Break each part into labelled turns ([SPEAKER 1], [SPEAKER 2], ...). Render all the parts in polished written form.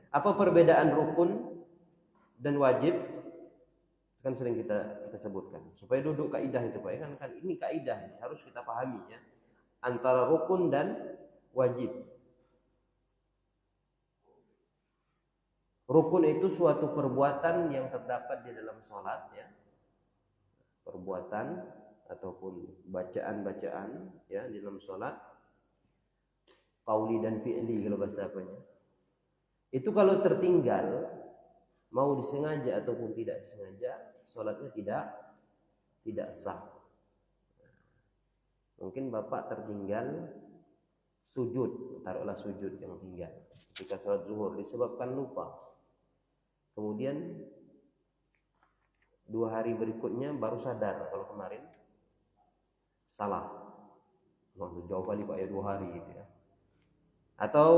[SPEAKER 1] Apa perbedaan rukun dan wajib? Kan sering kita sebutkan supaya duduk kaidah itu Pak ya, kan ini kaidah ini harus kita pahami ya, antara rukun dan wajib. Rukun itu suatu perbuatan yang terdapat di dalam sholat ya, perbuatan ataupun bacaan-bacaan ya di dalam sholat, qauli dan fi'li kalau bahasa apanya. Itu kalau tertinggal, mau disengaja ataupun tidak disengaja, sholatnya tidak sah. Mungkin Bapak tertinggal sujud, taruhlah sujud yang tinggal ketika sholat zuhur disebabkan lupa. Kemudian 2 hari berikutnya baru sadar kalau kemarin salah. Wah, jauh kali Pak ya 2 hari gitu ya. Atau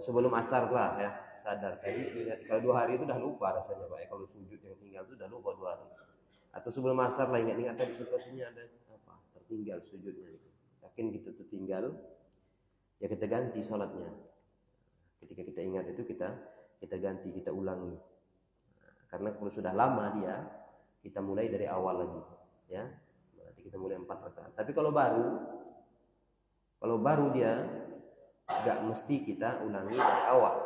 [SPEAKER 1] sebelum asar lah ya sadar tadi ingat, kalau 2 hari itu udah lupa rasanya Pak ya, kalau sujud yang tinggal itu udah lupa 2 hari. Atau sebelum asar lah ingat tadi sepertinya ada apa tertinggal sujudnya itu. Yakin gitu tertinggal, ya kita ganti sholatnya. Ketika kita ingat itu kita ganti, kita ulangi. Karena kalau sudah lama dia, kita mulai dari awal lagi ya. Berarti kita mulai 4 rakaat. Tapi kalau baru dia enggak mesti kita ulangi dari awal.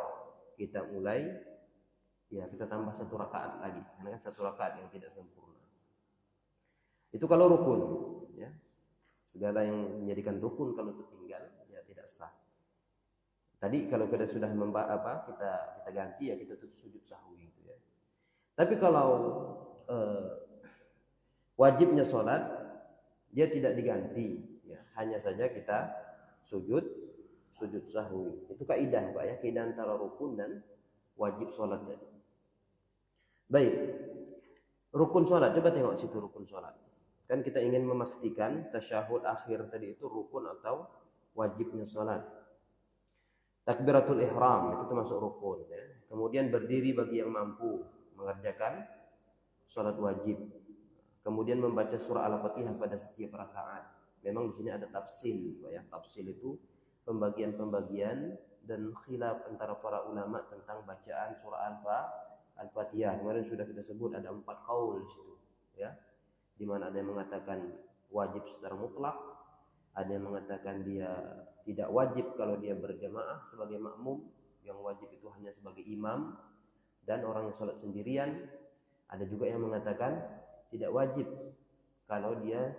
[SPEAKER 1] Kita mulai ya kita tambah 1 rakaat lagi. Karena kan 1 rakaat yang tidak sempurna. Itu kalau rukun ya. Segala yang menjadikan rukun kalau tertinggal ya tidak sah. Tadi kalau kita sudah kita ganti ya kita tuh sujud sahwi gitu ya. Tapi kalau wajibnya sholat dia tidak diganti ya, hanya saja kita sujud sahwi. Itu kaidah Pak ya, kaidah antara rukun dan wajib sholat tadi. Baik, rukun sholat, coba tengok situ rukun sholat. Kan kita ingin memastikan tasyahud akhir tadi itu rukun atau wajibnya sholat. Takbiratul ihram itu termasuk rukun ya. Kemudian berdiri bagi yang mampu mengerjakan sholat wajib. Kemudian membaca surah Al-Fatihah pada setiap rakaat. Memang di sini ada tafsil ya. Tafsil itu pembagian dan khilaf antara para ulama tentang bacaan surah Al-Fatihah. Kemarin sudah kita sebut ada 4 qaul di situ ya. Di mana ada yang mengatakan wajib secara mutlak, ada yang mengatakan dia tidak wajib kalau dia berjamaah sebagai makmum, yang wajib itu hanya sebagai imam dan orang yang sholat sendirian. Ada juga yang mengatakan tidak wajib kalau dia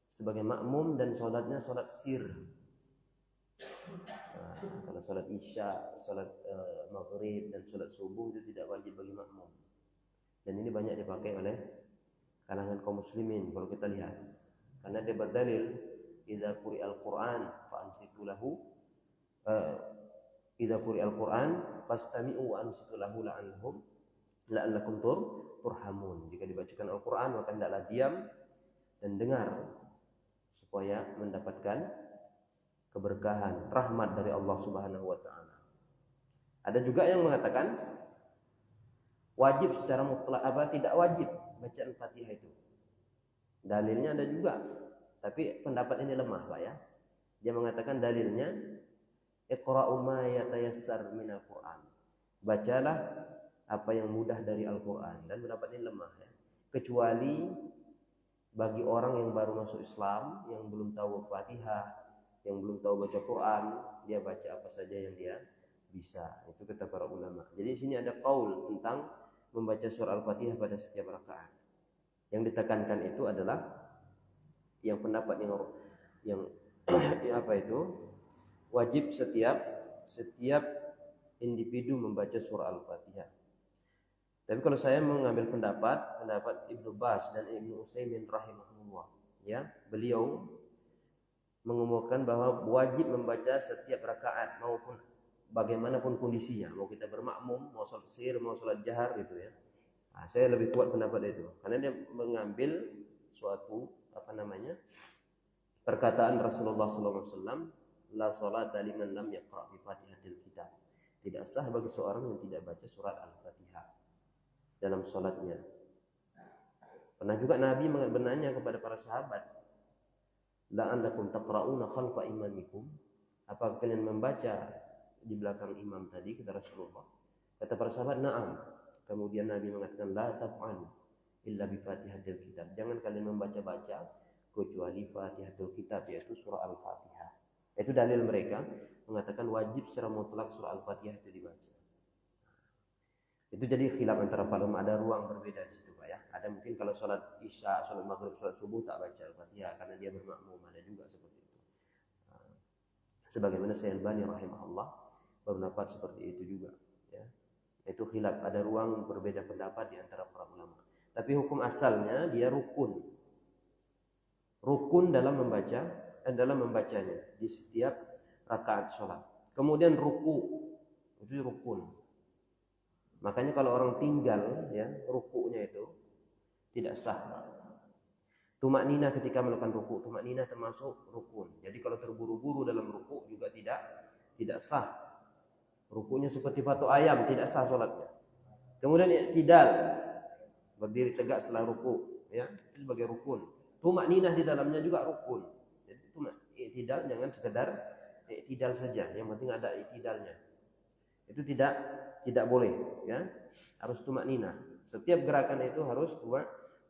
[SPEAKER 1] sebagai makmum dan sholatnya sholat sir. Nah, kalau sholat isya, sholat maghrib dan sholat subuh itu tidak wajib bagi makmum. Dan ini banyak dipakai oleh kalangan kaum muslimin kalau kita lihat. Karena dia berdalil idza quri'al Qur'an fa ansitu lahu idza quri'al Qur'an fastami'u wa ansitu lahu la'allakum turhamun. Jika dibacakan Al-Qur'an maka hendaklah diam dan dengar supaya mendapatkan keberkahan, rahmat dari Allah Subhanahu wa taala. Ada juga yang mengatakan wajib secara mutlak tidak wajib bacaan Fatihah itu. Dalilnya ada juga, tapi pendapat ini lemah Pak ya. Dia mengatakan dalilnya iqra'u ma yatayassar minal Qur'an. Bacalah apa yang mudah dari Al-Qur'an, dan pendapat ini lemah ya. Kecuali bagi orang yang baru masuk Islam, yang belum tahu Fatihah, yang belum tahu baca Quran, dia baca apa saja yang dia bisa. Itu kata para ulama. Jadi di sini ada qaul tentang membaca surah Al-Fatihah pada setiap rakaat. Yang ditekankan itu adalah yang pendapat yang apa itu? Wajib setiap individu membaca surah Al-Fatihah. Tapi kalau saya mengambil pendapat Ibnu Baz dan Ibnu Utsaimin rahimahullah, ya, beliau mengumumkan bahwa wajib membaca setiap rakaat maupun bagaimanapun kondisinya, mau kita bermakmum, mau sholat sir, mau sholat jahar gitu ya. Nah, saya lebih kuat pendapat itu karena dia mengambil suatu perkataan Rasulullah SAW, la salata liman lam yaqra' bi Fatihatil Kitab. Tidak sah bagi seorang yang tidak baca surat Al-Fatihah dalam sholatnya. Pernah juga Nabi bertanya kepada para sahabat, la'allakum taqra'una khalfa imamikum, apakah kalian membaca di belakang imam tadi, kata Rasulullah. Kata para sahabat, "Na'am." Kemudian Nabi mengatakan, "La taf'alu illa bi Fatihatil Kitab." Jangan kalian membaca-baca kecuali Fatihatul Kitab, yaitu surah Al-Fatihah. Itu dalil mereka mengatakan wajib secara mutlak surah Al-Fatihah itu dibaca. Itu jadi khilaf antara para ulama, ada ruang berbeda di situ Pak ya. Ada mungkin kalau sholat isya, sholat maghrib, sholat subuh tak baca Al-Fatihah karena dia bermakmum, ada juga seperti itu. Sebagaimana Syekh Al-Albani rahimahullah berpendapat seperti itu juga ya. Itu khilaf, ada ruang berbeda pendapat di antara para ulama. Tapi hukum asalnya dia rukun. Rukun dalam membacanya di setiap rakaat sholat. Kemudian ruku, itu rukun. Makanya kalau orang tinggal ya rukunya itu tidak sah. Tumakninah ketika melakukan ruku, tumakninah termasuk rukun. Jadi kalau terburu-buru dalam ruku juga tidak sah. Rukunya seperti patok ayam, tidak sah sholatnya. Kemudian i'tidal, berdiri tegak setelah ruku, ya itu sebagai rukun. Tumakninah di dalamnya juga rukun. Jadi i'tidal jangan sekedar i'tidal saja, yang penting ada i'tidalnya. Itu tidak boleh ya, harus tumakninah. Setiap gerakan itu harus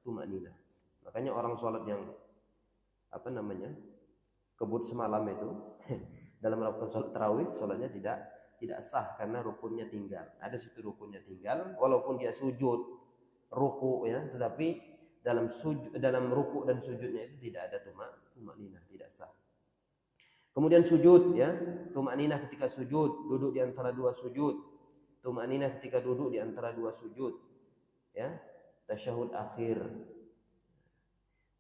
[SPEAKER 1] tumakninah. Makanya orang sholat yang kebut semalam itu dalam melakukan sholat tarawih, sholatnya tidak sah karena rukunnya tinggal. Ada situ rukunnya tinggal, walaupun dia sujud ruku ya, tetapi dalam ruku dan sujudnya itu tidak ada tumakninah, tidak sah. Kemudian sujud ya, tumakninah ketika sujud, duduk di antara dua sujud. Tumakninah ketika duduk di antara dua sujud. Ya, tasyahud akhir.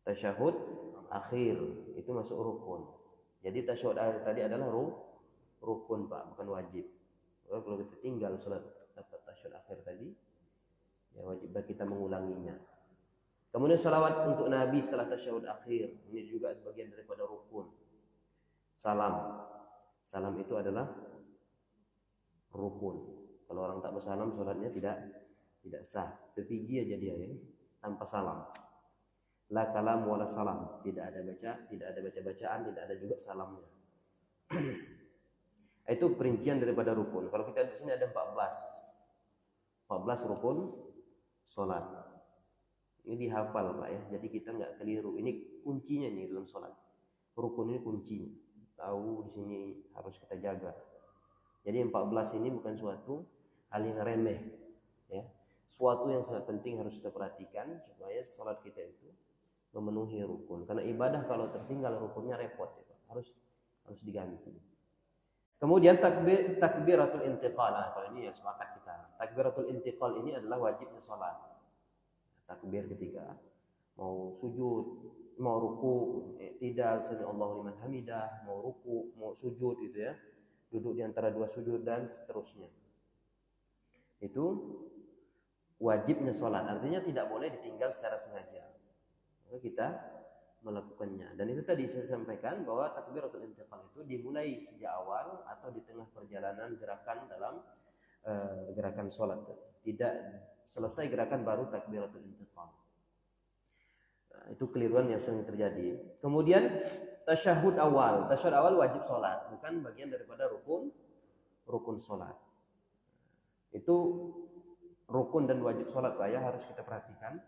[SPEAKER 1] Tasyahud akhir itu masuk rukun. Jadi tasyahud akhir tadi adalah rukun Pak, bukan wajib. Kalau kita tinggal salat dapat tasyahud akhir tadi, ya wajib bagi kita mengulanginya. Kemudian salawat untuk Nabi setelah tasyahud akhir, ini juga sebagian daripada rukun. Salam itu adalah rukun. Kalau orang tak bersalam sholatnya tidak sah. Terpigi aja dia ya, tanpa salam. La kalam wala salam, tidak ada baca-bacaan, tidak ada juga salamnya. Itu perincian daripada rukun. Kalau kita di sini ada 14 rukun sholat. Ini dihafal Pak ya, jadi kita nggak keliru. Ini kuncinya nih dalam sholat. Rukun ini kuncinya. Tahu di sini harus kita jaga. Jadi 14 ini bukan suatu hal yang remeh ya. Suatu yang sangat penting harus kita perhatikan supaya sholat kita itu memenuhi rukun. Karena ibadah kalau tertinggal rukunnya repot ya. Harus diganti. Kemudian takbiratul intiqal. Kalau ini yang sepakat kita. Takbiratul intiqal ini adalah wajibnya sholat. Takbir ketika mau sujud, mau ruku, i'tidal, sami Allahu liman hamidah, mau ruku, mau sujud gitu ya. Duduk di antara dua sujud dan seterusnya. Itu wajibnya sholat. Artinya tidak boleh ditinggal secara sengaja. Maka kita melakukannya. Dan itu tadi saya sampaikan bahwa takbiratul intiqal itu dimulai sejak awal atau di tengah perjalanan gerakan dalam gerakan sholat. Tidak selesai gerakan baru takbiratul intiqal. Itu keliruan yang sering terjadi. Kemudian tasyahud awal. Tasyahud awal wajib sholat, bukan bagian daripada rukun sholat. Itu rukun dan wajib sholat Pak ya, harus kita perhatikan.